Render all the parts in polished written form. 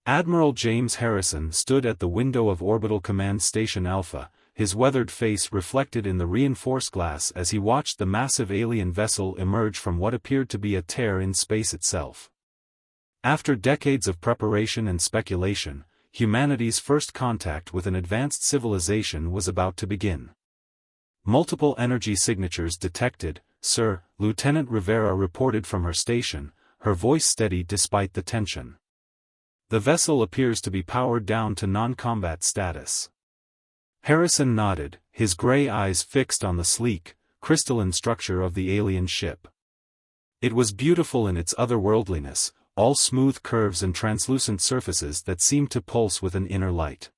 Admiral James Harrison stood at the window of Orbital Command Station Alpha, his weathered face reflected in the reinforced glass as he watched the massive alien vessel emerge from what appeared to be a tear in space itself. After decades of preparation and speculation, humanity's first contact with an advanced civilization was about to begin. Multiple energy signatures detected, Sir, Lieutenant Rivera reported from her station, her voice steady despite the tension. The vessel appears to be powered down to non-combat status. Harrison nodded, his gray eyes fixed on the sleek, crystalline structure of the alien ship. It was beautiful in its otherworldliness, all smooth curves and translucent surfaces that seemed to pulse with an inner light.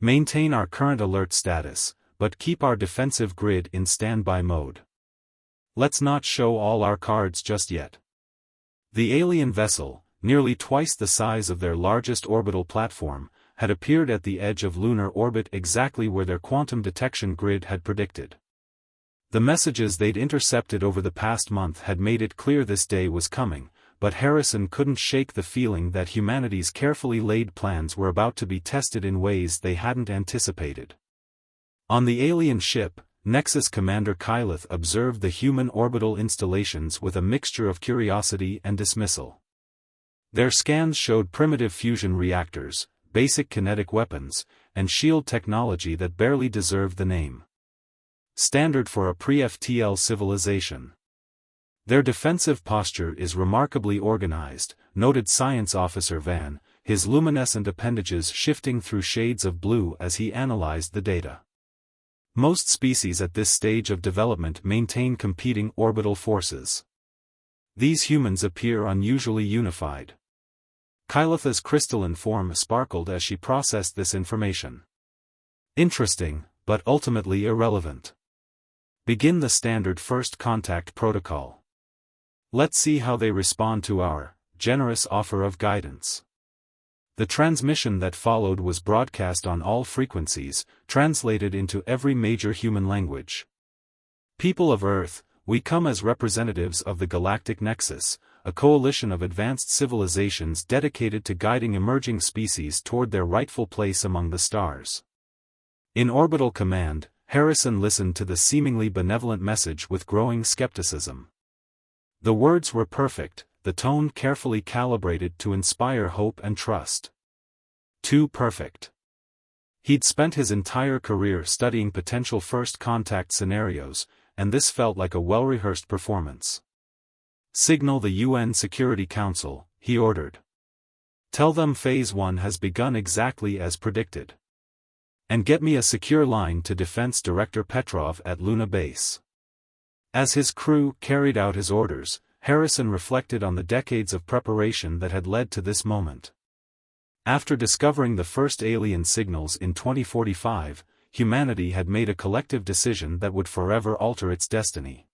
Maintain our current alert status, but keep our defensive grid in standby mode. Let's not show all our cards just yet. The alien vessel, nearly twice the size of their largest orbital platform, had appeared at the edge of lunar orbit exactly where their quantum detection grid had predicted. The messages they'd intercepted over the past month had made it clear this day was coming, but Harrison couldn't shake the feeling that humanity's carefully laid plans were about to be tested in ways they hadn't anticipated. On the alien ship, Nexus Commander Kyleth observed the human orbital installations with a mixture of curiosity and dismissal. Their scans showed primitive fusion reactors, basic kinetic weapons, and shield technology that barely deserved the name. Standard for a pre-FTL civilization. Their defensive posture is remarkably organized, noted Science Officer Van, his luminescent appendages shifting through shades of blue as he analyzed the data. Most species at this stage of development maintain competing orbital forces. These humans appear unusually unified. Kyleth's crystalline form sparkled as she processed this information. Interesting, but ultimately irrelevant. Begin the standard first contact protocol. Let's see how they respond to our generous offer of guidance. The transmission that followed was broadcast on all frequencies, translated into every major human language. People of Earth, we come as representatives of the Galactic Nexus, a coalition of advanced civilizations dedicated to guiding emerging species toward their rightful place among the stars. In Orbital Command, Harrison listened to the seemingly benevolent message with growing skepticism. The words were perfect, the tone carefully calibrated to inspire hope and trust. Too perfect. He'd spent his entire career studying potential first contact scenarios, and this felt like a well-rehearsed performance. Signal the UN Security Council, he ordered. Tell them Phase 1 has begun exactly as predicted. And get me a secure line to Defense Director Petrov at Luna Base. As his crew carried out his orders, Harrison reflected on the decades of preparation that had led to this moment. After discovering the first alien signals in 2045, humanity had made a collective decision that would forever alter its destiny.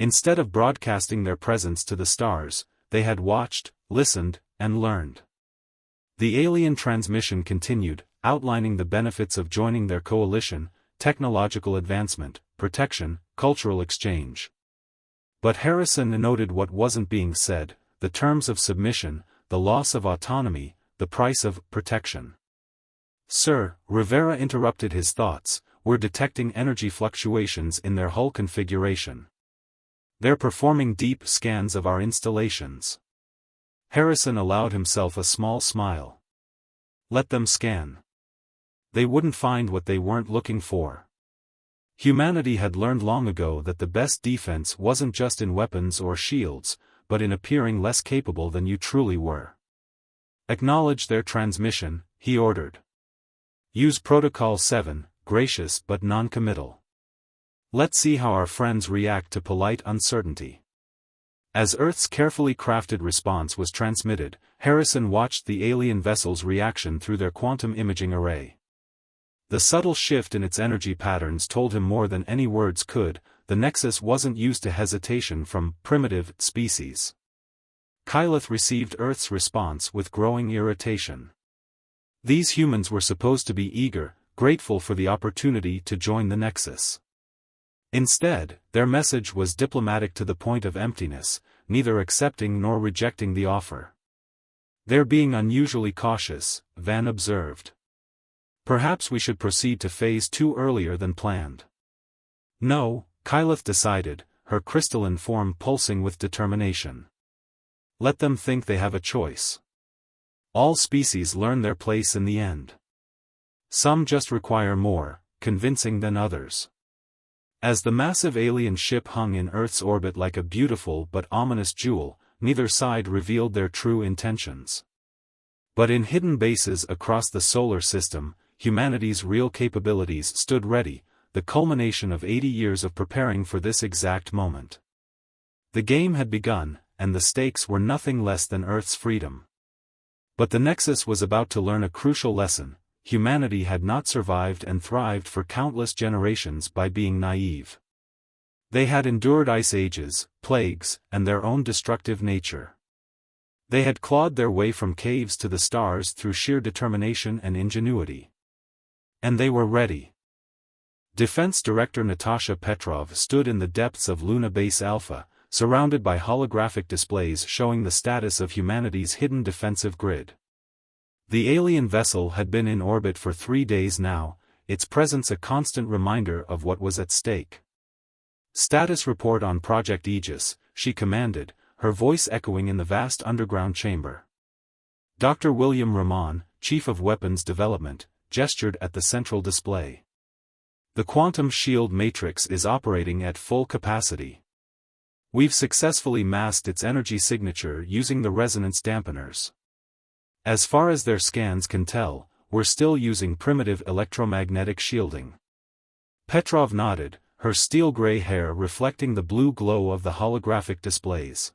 Instead of broadcasting their presence to the stars, they had watched, listened, and learned. The alien transmission continued, outlining the benefits of joining their coalition: technological advancement, protection, cultural exchange. But Harrison noted what wasn't being said: the terms of submission, the loss of autonomy, the price of protection. Sir, Rivera interrupted his thoughts, we're detecting energy fluctuations in their hull configuration. They're performing deep scans of our installations. Harrison allowed himself a small smile. Let them scan. They wouldn't find what they weren't looking for. Humanity had learned long ago that the best defense wasn't just in weapons or shields, but in appearing less capable than you truly were. Acknowledge their transmission, he ordered. Use Protocol 7, gracious but non-committal. Let's see how our friends react to polite uncertainty. As Earth's carefully crafted response was transmitted, Harrison watched the alien vessel's reaction through their quantum imaging array. The subtle shift in its energy patterns told him more than any words could: the Nexus wasn't used to hesitation from primitive species. Kyleth received Earth's response with growing irritation. These humans were supposed to be eager, grateful for the opportunity to join the Nexus. Instead, their message was diplomatic to the point of emptiness, neither accepting nor rejecting the offer. "They're being unusually cautious," Van observed. "Perhaps we should proceed to phase 2 earlier than planned." "No," Kyleth decided, her crystalline form pulsing with determination. "Let them think they have a choice. All species learn their place in the end. Some just require more convincing than others." As the massive alien ship hung in Earth's orbit like a beautiful but ominous jewel, neither side revealed their true intentions. But in hidden bases across the solar system, humanity's real capabilities stood ready, the culmination of 80 years of preparing for this exact moment. The game had begun, and the stakes were nothing less than Earth's freedom. But the Nexus was about to learn a crucial lesson: humanity had not survived and thrived for countless generations by being naive. They had endured ice ages, plagues, and their own destructive nature. They had clawed their way from caves to the stars through sheer determination and ingenuity. And they were ready. Defense Director Natasha Petrov stood in the depths of Luna Base Alpha, surrounded by holographic displays showing the status of humanity's hidden defensive grid. The alien vessel had been in orbit for 3 days now, its presence a constant reminder of what was at stake. "Status report on Project Aegis," she commanded, her voice echoing in the vast underground chamber. Dr. William Rahman, Chief of Weapons Development, gestured at the central display. "The quantum shield matrix is operating at full capacity. We've successfully masked its energy signature using the resonance dampeners. As far as their scans can tell, we're still using primitive electromagnetic shielding." Petrov nodded, her steel-gray hair reflecting the blue glow of the holographic displays.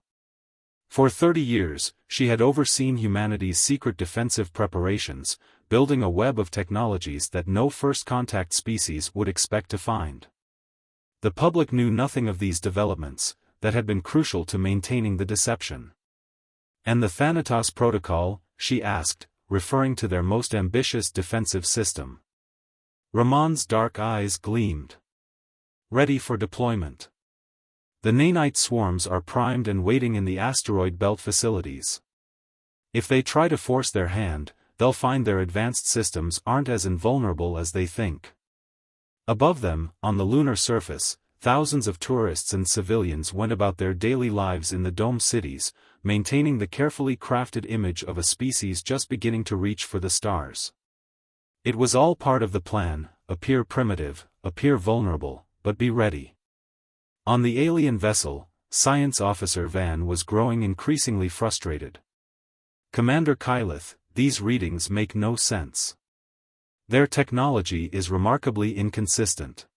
For 30 years, she had overseen humanity's secret defensive preparations, building a web of technologies that no first-contact species would expect to find. The public knew nothing of these developments, that had been crucial to maintaining the deception. "And the Thanatos Protocol?" she asked, referring to their most ambitious defensive system. Rahman's dark eyes gleamed. "Ready for deployment. The nanite swarms are primed and waiting in the asteroid belt facilities. If they try to force their hand, they'll find their advanced systems aren't as invulnerable as they think." Above them, on the lunar surface, thousands of tourists and civilians went about their daily lives in the dome cities, maintaining the carefully crafted image of a species just beginning to reach for the stars. It was all part of the plan: appear primitive, appear vulnerable, but be ready. On the alien vessel, Science Officer Van was growing increasingly frustrated. "Commander Kyleth, these readings make no sense. Their technology is remarkably inconsistent.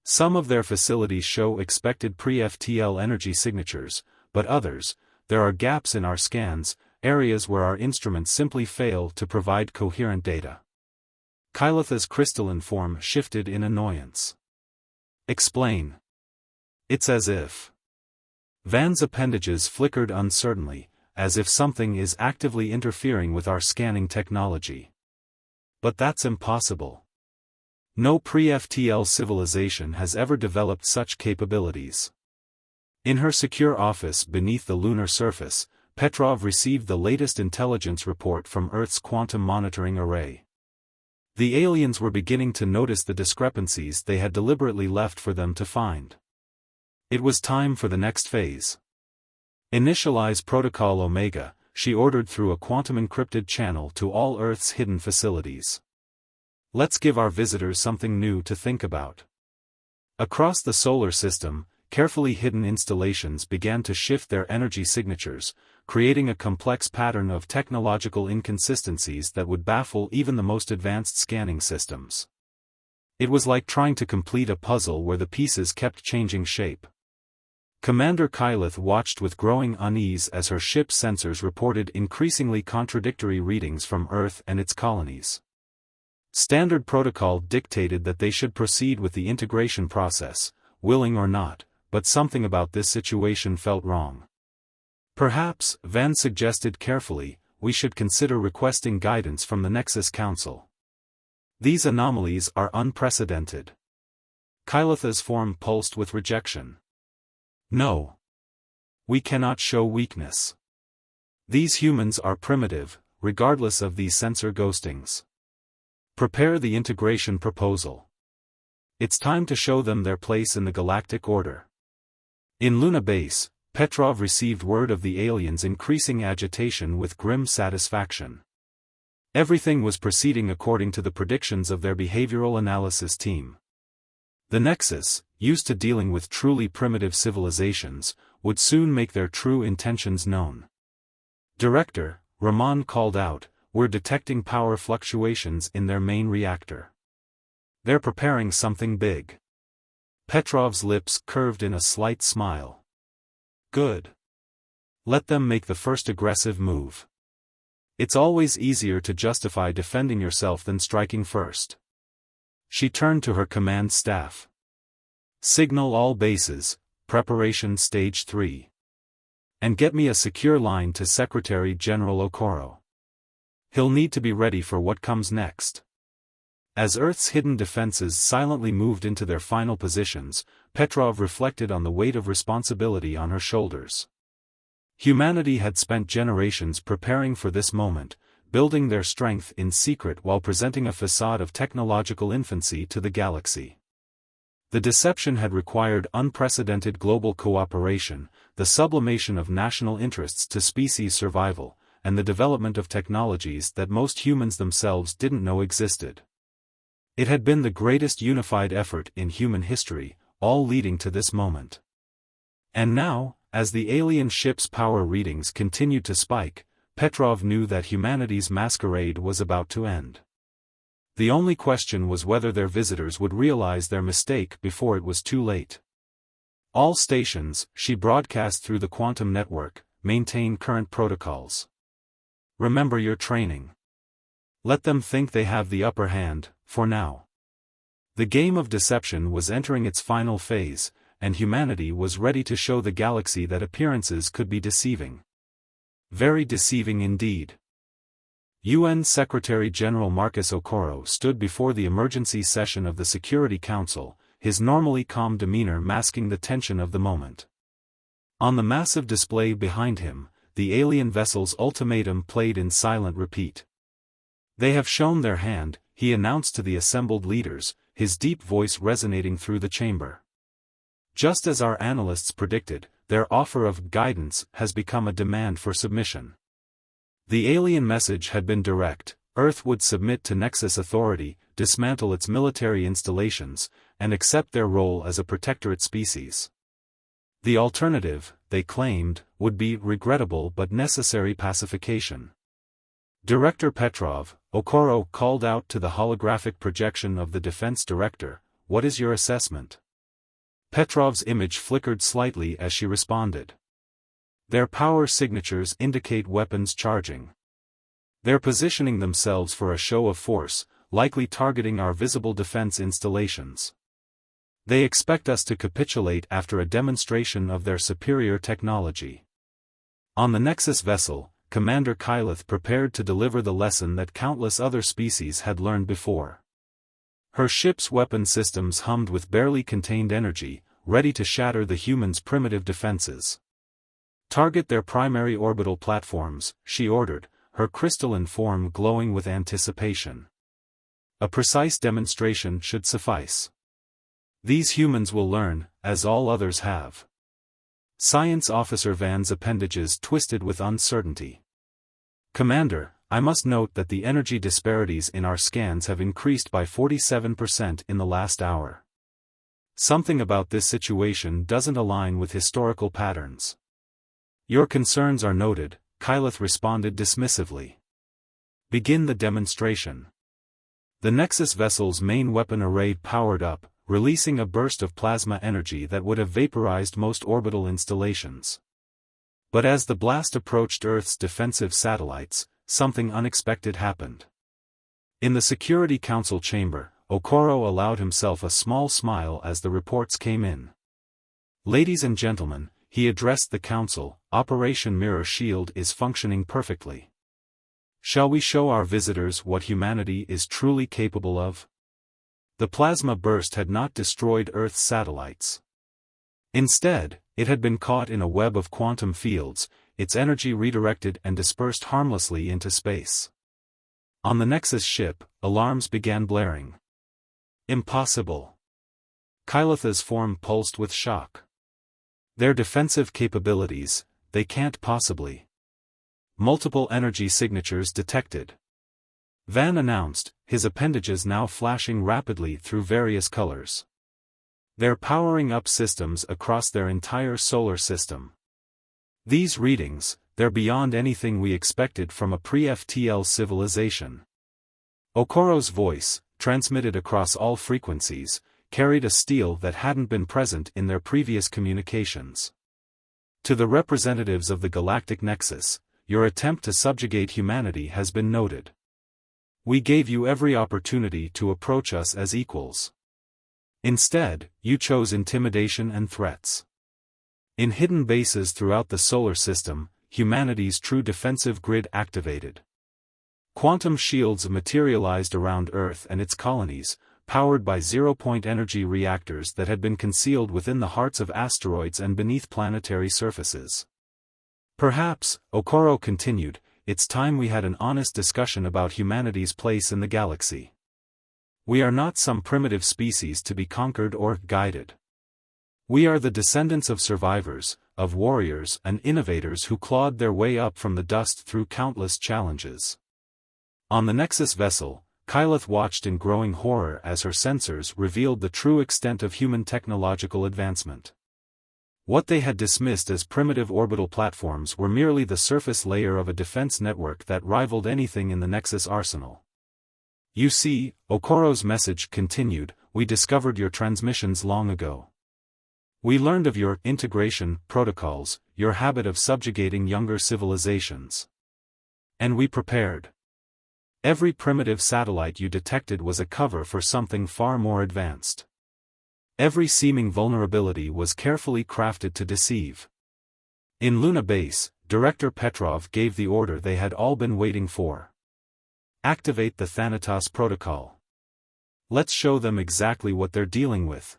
Some of their facilities show expected pre-FTL energy signatures, but others, there are gaps in our scans, areas where our instruments simply fail to provide coherent data." Kyleth's crystalline form shifted in annoyance. "Explain." "It's as if..." Van's appendages flickered uncertainly, "as if something is actively interfering with our scanning technology. But that's impossible. No pre-FTL civilization has ever developed such capabilities." In her secure office beneath the lunar surface, Petrov received the latest intelligence report from Earth's quantum monitoring array. The aliens were beginning to notice the discrepancies they had deliberately left for them to find. It was time for the next phase. "Initialize Protocol Omega," she ordered through a quantum-encrypted channel to all Earth's hidden facilities. "Let's give our visitors something new to think about." Across the solar system, carefully hidden installations began to shift their energy signatures, creating a complex pattern of technological inconsistencies that would baffle even the most advanced scanning systems. It was like trying to complete a puzzle where the pieces kept changing shape. Commander Kyleth watched with growing unease as her ship's sensors reported increasingly contradictory readings from Earth and its colonies. Standard protocol dictated that they should proceed with the integration process, willing or not, but something about this situation felt wrong. "Perhaps," Van suggested carefully, "we should consider requesting guidance from the Nexus Council. These anomalies are unprecedented." Kyleth's form pulsed with rejection. "No. We cannot show weakness. These humans are primitive, regardless of these sensor ghostings. Prepare the integration proposal. It's time to show them their place in the galactic order. In Luna Base, Petrov received word of the aliens' increasing agitation with grim satisfaction. Everything was proceeding according to the predictions of their behavioral analysis team. The Nexus, used to dealing with truly primitive civilizations, would soon make their true intentions known. Director, Rahman called out, "We're detecting power fluctuations in their main reactor. They're preparing something big." Petrov's lips curved in a slight smile. Good. Let them make the first aggressive move. It's always easier to justify defending yourself than striking first. She turned to her command staff. Signal all bases, preparation stage 3. And get me a secure line to Secretary General Okoro. He'll need to be ready for what comes next. As Earth's hidden defenses silently moved into their final positions, Petrov reflected on the weight of responsibility on her shoulders. Humanity had spent generations preparing for this moment, building their strength in secret while presenting a facade of technological infancy to the galaxy. The deception had required unprecedented global cooperation, the sublimation of national interests to species survival, and the development of technologies that most humans themselves didn't know existed. It had been the greatest unified effort in human history, all leading to this moment. And now, as the alien ship's power readings continued to spike, Petrov knew that humanity's masquerade was about to end. The only question was whether their visitors would realize their mistake before it was too late. All stations, she broadcast through the quantum network, maintain current protocols. Remember your training. Let them think they have the upper hand, for now. The game of deception was entering its final phase, and humanity was ready to show the galaxy that appearances could be deceiving. Very deceiving indeed. UN Secretary-General Marcus Okoro stood before the emergency session of the Security Council, his normally calm demeanor masking the tension of the moment. On the massive display behind him, the alien vessel's ultimatum played in silent repeat. "They have shown their hand," he announced to the assembled leaders, his deep voice resonating through the chamber. Just as our analysts predicted, their offer of guidance has become a demand for submission. The alien message had been direct: Earth would submit to Nexus authority, dismantle its military installations, and accept their role as a protectorate species. The alternative, they claimed, would be regrettable but necessary pacification. Director Petrov, Okoro called out to the holographic projection of the defense director, "What is your assessment?" Petrov's image flickered slightly as she responded. "Their power signatures indicate weapons charging. They're positioning themselves for a show of force, likely targeting our visible defense installations. They expect us to capitulate after a demonstration of their superior technology." On the Nexus vessel, Commander Kyleth prepared to deliver the lesson that countless other species had learned before. Her ship's weapon systems hummed with barely contained energy, ready to shatter the humans' primitive defenses. "Target their primary orbital platforms," she ordered, her crystalline form glowing with anticipation. "A precise demonstration should suffice. These humans will learn, as all others have." Science Officer Van's appendages twisted with uncertainty. "Commander, I must note that the energy disparities in our scans have increased by 47% in the last hour. Something about this situation doesn't align with historical patterns." "Your concerns are noted," Kyleth responded dismissively. "Begin the demonstration." The Nexus vessel's main weapon array powered up, releasing a burst of plasma energy that would have vaporized most orbital installations. But as the blast approached Earth's defensive satellites, something unexpected happened. In the Security Council chamber, Okoro allowed himself a small smile as the reports came in. "Ladies and gentlemen," he addressed the council, "Operation Mirror Shield is functioning perfectly. Shall we show our visitors what humanity is truly capable of?" The plasma burst had not destroyed Earth's satellites. Instead, it had been caught in a web of quantum fields, its energy redirected and dispersed harmlessly into space. On the Nexus ship, alarms began blaring. Impossible. Kylitha's form pulsed with shock. Their defensive capabilities, they can't possibly. Multiple energy signatures detected. Van announced, his appendages now flashing rapidly through various colors. They're powering up systems across their entire solar system. These readings, they're beyond anything we expected from a pre-FTL civilization. Okoro's voice, transmitted across all frequencies, carried a steel that hadn't been present in their previous communications. To the representatives of the Galactic Nexus, your attempt to subjugate humanity has been noted. We gave you every opportunity to approach us as equals. Instead, you chose intimidation and threats. In hidden bases throughout the solar system, humanity's true defensive grid activated. Quantum shields materialized around Earth and its colonies, powered by zero-point energy reactors that had been concealed within the hearts of asteroids and beneath planetary surfaces. Perhaps, Okoro continued, it's time we had an honest discussion about humanity's place in the galaxy. We are not some primitive species to be conquered or guided. We are the descendants of survivors, of warriors and innovators who clawed their way up from the dust through countless challenges. On the Nexus vessel, Kylith watched in growing horror as her sensors revealed the true extent of human technological advancement. What they had dismissed as primitive orbital platforms were merely the surface layer of a defense network that rivaled anything in the Nexus arsenal. You see, Okoro's message continued, we discovered your transmissions long ago. We learned of your integration protocols, your habit of subjugating younger civilizations. And we prepared. Every primitive satellite you detected was a cover for something far more advanced. Every seeming vulnerability was carefully crafted to deceive. In Luna Base, Director Petrov gave the order they had all been waiting for. Activate the Thanatos Protocol. Let's show them exactly what they're dealing with.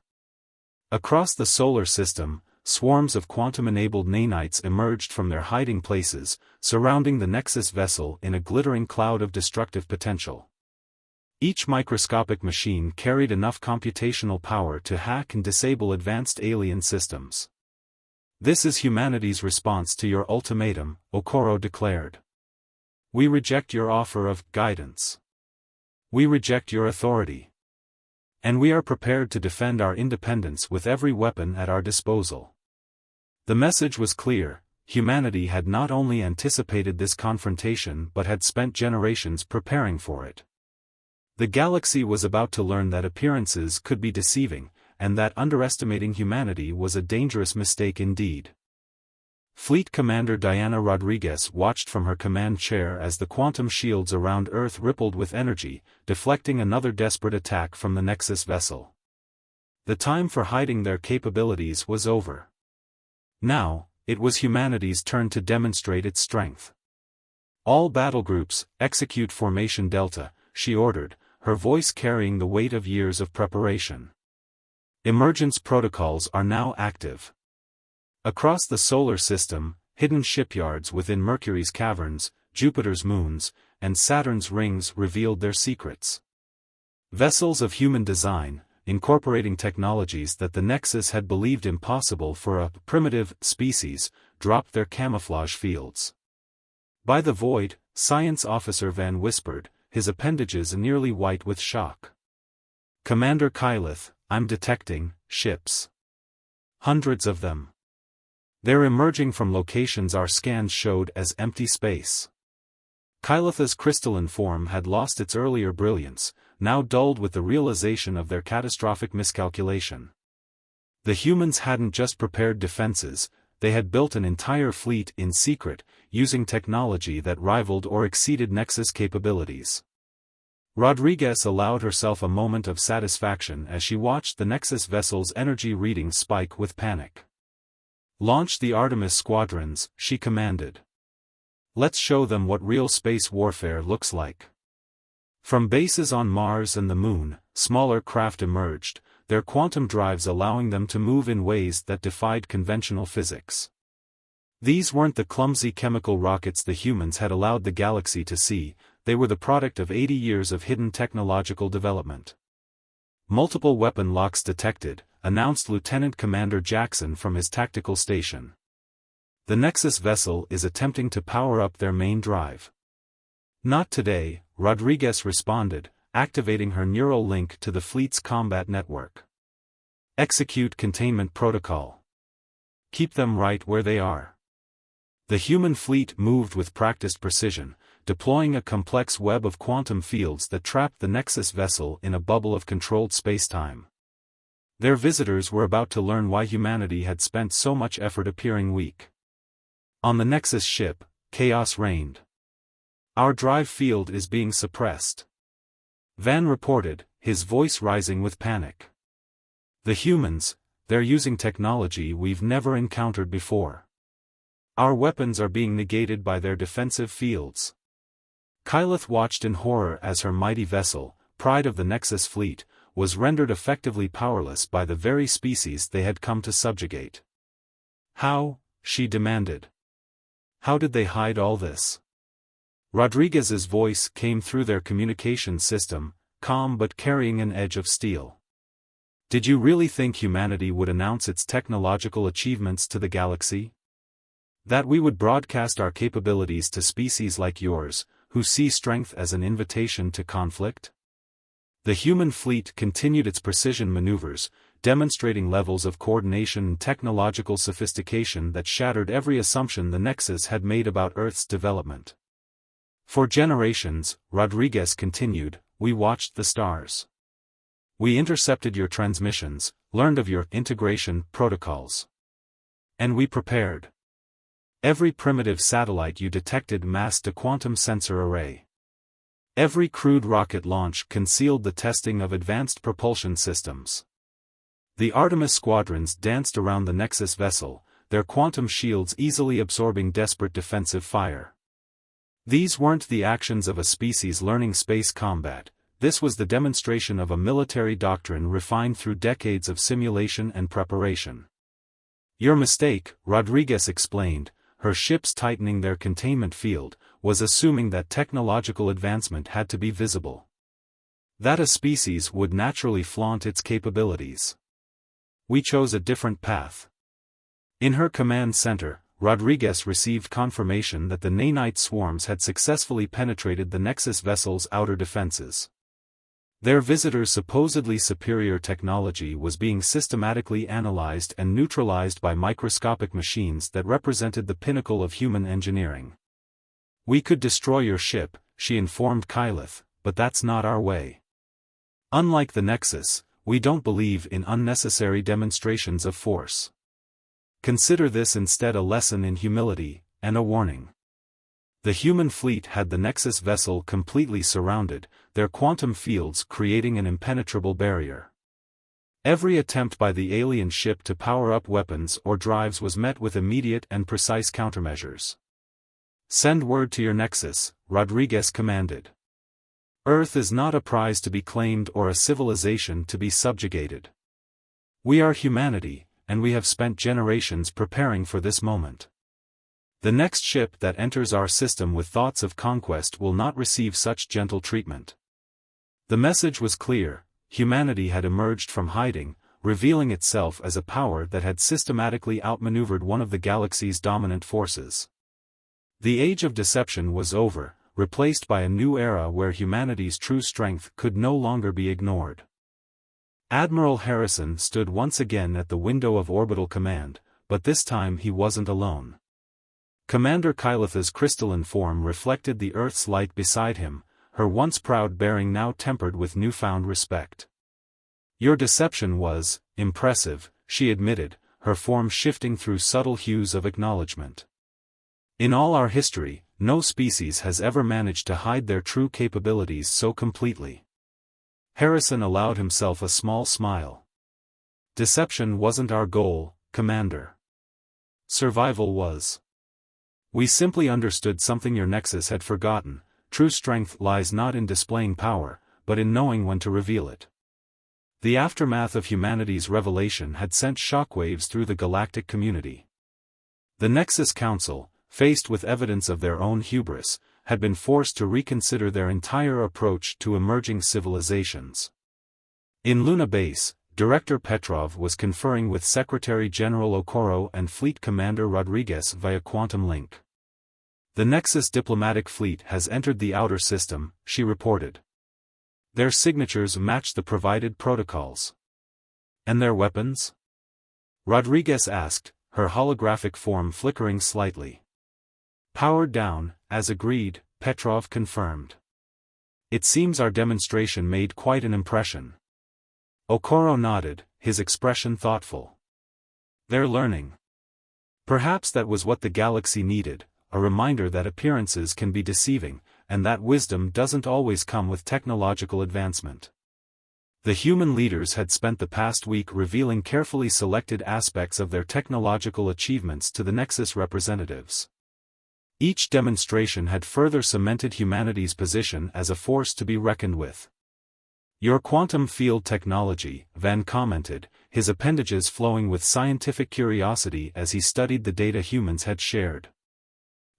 Across the solar system, swarms of quantum-enabled nanites emerged from their hiding places, surrounding the Nexus vessel in a glittering cloud of destructive potential. Each microscopic machine carried enough computational power to hack and disable advanced alien systems. This is humanity's response to your ultimatum, Okoro declared. We reject your offer of guidance. We reject your authority. And we are prepared to defend our independence with every weapon at our disposal. The message was clear, humanity had not only anticipated this confrontation but had spent generations preparing for it. The galaxy was about to learn that appearances could be deceiving, and that underestimating humanity was a dangerous mistake indeed. Fleet Commander Diana Rodriguez watched from her command chair as the quantum shields around Earth rippled with energy, deflecting another desperate attack from the Nexus vessel. The time for hiding their capabilities was over. Now, it was humanity's turn to demonstrate its strength. All battle groups, execute Formation Delta, she ordered, her voice carrying the weight of years of preparation. Emergence protocols are now active. Across the solar system, hidden shipyards within Mercury's caverns, Jupiter's moons, and Saturn's rings revealed their secrets. Vessels of human design, incorporating technologies that the Nexus had believed impossible for a primitive species, dropped their camouflage fields. By the void, Science Officer Van whispered, his appendages nearly white with shock. Commander Kylith, I'm detecting ships. Hundreds of them. They're emerging from locations our scans showed as empty space. Kylitha's crystalline form had lost its earlier brilliance, now dulled with the realization of their catastrophic miscalculation. The humans hadn't just prepared defenses, they had built an entire fleet in secret, using technology that rivaled or exceeded Nexus capabilities. Rodriguez allowed herself a moment of satisfaction as she watched the Nexus vessel's energy reading spike with panic. Launch the Artemis squadrons, she commanded. Let's show them what real space warfare looks like. From bases on Mars and the Moon, smaller craft emerged, their quantum drives allowing them to move in ways that defied conventional physics. These weren't the clumsy chemical rockets the humans had allowed the galaxy to see, they were the product of 80 years of hidden technological development. "Multiple weapon locks detected," announced Lieutenant Commander Jackson from his tactical station. "The Nexus vessel is attempting to power up their main drive." "Not today," Rodriguez responded, activating her neural link to the fleet's combat network. "Execute containment protocol. Keep them right where they are." The human fleet moved with practiced precision, deploying a complex web of quantum fields that trapped the Nexus vessel in a bubble of controlled spacetime. Their visitors were about to learn why humanity had spent so much effort appearing weak. On the Nexus ship, chaos reigned. "Our drive field is being suppressed," Van reported, his voice rising with panic. "The humans, they're using technology we've never encountered before. Our weapons are being negated by their defensive fields." Kyleth watched in horror as her mighty vessel, pride of the Nexus fleet, was rendered effectively powerless by the very species they had come to subjugate. "How?" she demanded. "How did they hide all this?" Rodriguez's voice came through their communication system, calm but carrying an edge of steel. "Did you really think humanity would announce its technological achievements to the galaxy? That we would broadcast our capabilities to species like yours, who see strength as an invitation to conflict?" The human fleet continued its precision maneuvers, demonstrating levels of coordination and technological sophistication that shattered every assumption the Nexus had made about Earth's development. "For generations," Rodriguez continued, "we watched the stars. We intercepted your transmissions, learned of your integration protocols. And we prepared. Every primitive satellite you detected masked a quantum sensor array. Every crude rocket launch concealed the testing of advanced propulsion systems. The Artemis squadrons danced around the Nexus vessel, their quantum shields easily absorbing desperate defensive fire. These weren't the actions of a species learning space combat, this was the demonstration of a military doctrine refined through decades of simulation and preparation." "Your mistake," Rodriguez explained, her ships tightening their containment field, "was assuming that technological advancement had to be visible. That a species would naturally flaunt its capabilities. We chose a different path." In her command center, Rodriguez received confirmation that the nanite swarms had successfully penetrated the Nexus vessel's outer defenses. Their visitors' supposedly superior technology was being systematically analyzed and neutralized by microscopic machines that represented the pinnacle of human engineering. "We could destroy your ship," she informed Kyleth, "but that's not our way. Unlike the Nexus, we don't believe in unnecessary demonstrations of force. Consider this instead a lesson in humility, and a warning." The human fleet had the Nexus vessel completely surrounded, their quantum fields creating an impenetrable barrier. Every attempt by the alien ship to power up weapons or drives was met with immediate and precise countermeasures. "Send word to your Nexus," Rodriguez commanded. "Earth is not a prize to be claimed or a civilization to be subjugated. We are humanity, and we have spent generations preparing for this moment. The next ship that enters our system with thoughts of conquest will not receive such gentle treatment." The message was clear: humanity had emerged from hiding, revealing itself as a power that had systematically outmaneuvered one of the galaxy's dominant forces. The age of deception was over, replaced by a new era where humanity's true strength could no longer be ignored. Admiral Harrison stood once again at the window of Orbital Command, but this time he wasn't alone. Commander Kyleth's crystalline form reflected the Earth's light beside him, her once proud bearing now tempered with newfound respect. "Your deception was impressive," she admitted, her form shifting through subtle hues of acknowledgement. "In all our history, no species has ever managed to hide their true capabilities so completely." Harrison allowed himself a small smile. "Deception wasn't our goal, Commander. Survival was. We simply understood something your Nexus had forgotten: true strength lies not in displaying power, but in knowing when to reveal it." The aftermath of humanity's revelation had sent shockwaves through the galactic community. The Nexus Council, faced with evidence of their own hubris, had been forced to reconsider their entire approach to emerging civilizations. In Luna Base, Director Petrov was conferring with Secretary General Okoro and Fleet Commander Rodriguez via quantum link. "The Nexus diplomatic fleet has entered the outer system," she reported. "Their signatures match the provided protocols." "And their weapons?" Rodriguez asked, her holographic form flickering slightly. "Powered down, as agreed," Petrov confirmed. "It seems our demonstration made quite an impression." Okoro nodded, his expression thoughtful. "They're learning." Perhaps that was what the galaxy needed, a reminder that appearances can be deceiving, and that wisdom doesn't always come with technological advancement. The human leaders had spent the past week revealing carefully selected aspects of their technological achievements to the Nexus representatives. Each demonstration had further cemented humanity's position as a force to be reckoned with. "Your quantum field technology," Van commented, his appendages flowing with scientific curiosity as he studied the data humans had shared.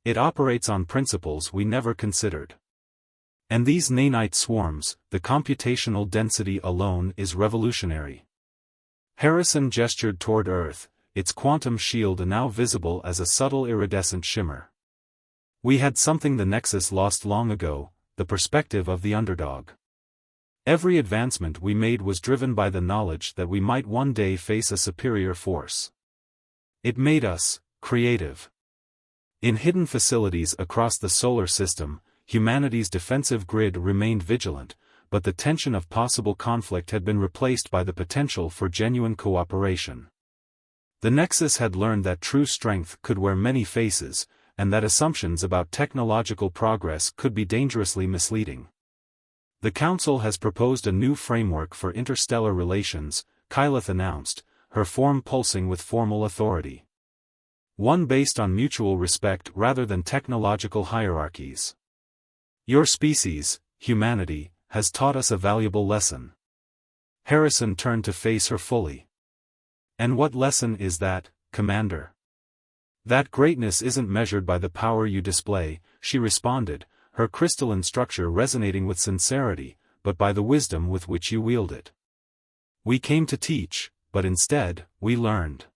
"It operates on principles we never considered. And these nanite swarms, the computational density alone is revolutionary." Harrison gestured toward Earth, its quantum shield now visible as a subtle iridescent shimmer. "We had something the Nexus lost long ago, the perspective of the underdog. Every advancement we made was driven by the knowledge that we might one day face a superior force. It made us creative." In hidden facilities across the solar system, humanity's defensive grid remained vigilant, but the tension of possible conflict had been replaced by the potential for genuine cooperation. The Nexus had learned that true strength could wear many faces, and that assumptions about technological progress could be dangerously misleading. "The Council has proposed a new framework for interstellar relations," Kyleth announced, her form pulsing with formal authority. "One based on mutual respect rather than technological hierarchies. Your species, humanity, has taught us a valuable lesson." Harrison turned to face her fully. "And what lesson is that, Commander?" "That greatness isn't measured by the power you display," she responded, her crystalline structure resonating with sincerity, "but by the wisdom with which you wield it. We came to teach, but instead, we learned."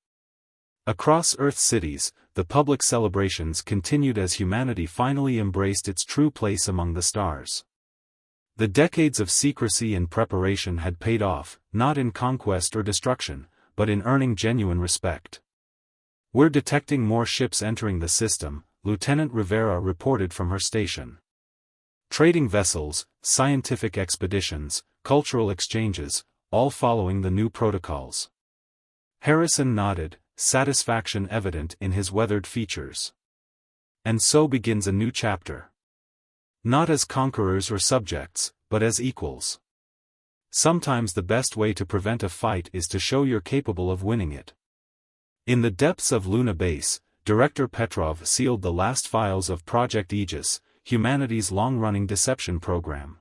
Across Earth's cities, the public celebrations continued as humanity finally embraced its true place among the stars. The decades of secrecy and preparation had paid off, not in conquest or destruction, but in earning genuine respect. "We're detecting more ships entering the system," Lieutenant Rivera reported from her station. "Trading vessels, scientific expeditions, cultural exchanges, all following the new protocols." Harrison nodded, satisfaction evident in his weathered features. "And so begins a new chapter. Not as conquerors or subjects, but as equals. Sometimes the best way to prevent a fight is to show you're capable of winning it." In the depths of Luna Base, Director Petrov sealed the last files of Project Aegis, humanity's long-running deception program.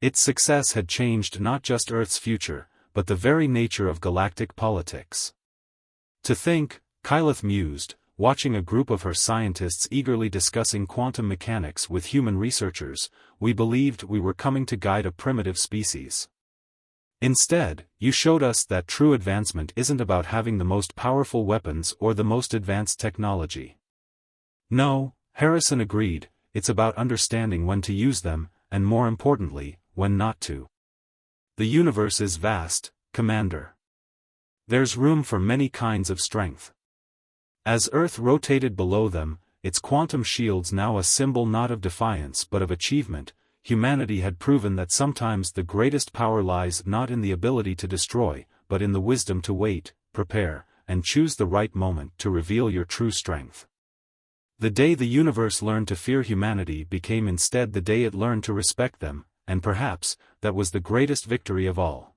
Its success had changed not just Earth's future, but the very nature of galactic politics. "To think," Kyleth mused, watching a group of her scientists eagerly discussing quantum mechanics with human researchers, "we believed we were coming to guide a primitive species. Instead, you showed us that true advancement isn't about having the most powerful weapons or the most advanced technology." "No," Harrison agreed, "it's about understanding when to use them, and more importantly, when not to. The universe is vast, Commander. There's room for many kinds of strength." As Earth rotated below them, its quantum shields now a symbol not of defiance but of achievement, humanity had proven that sometimes the greatest power lies not in the ability to destroy, but in the wisdom to wait, prepare, and choose the right moment to reveal your true strength. The day the universe learned to fear humanity became instead the day it learned to respect them, and perhaps, that was the greatest victory of all.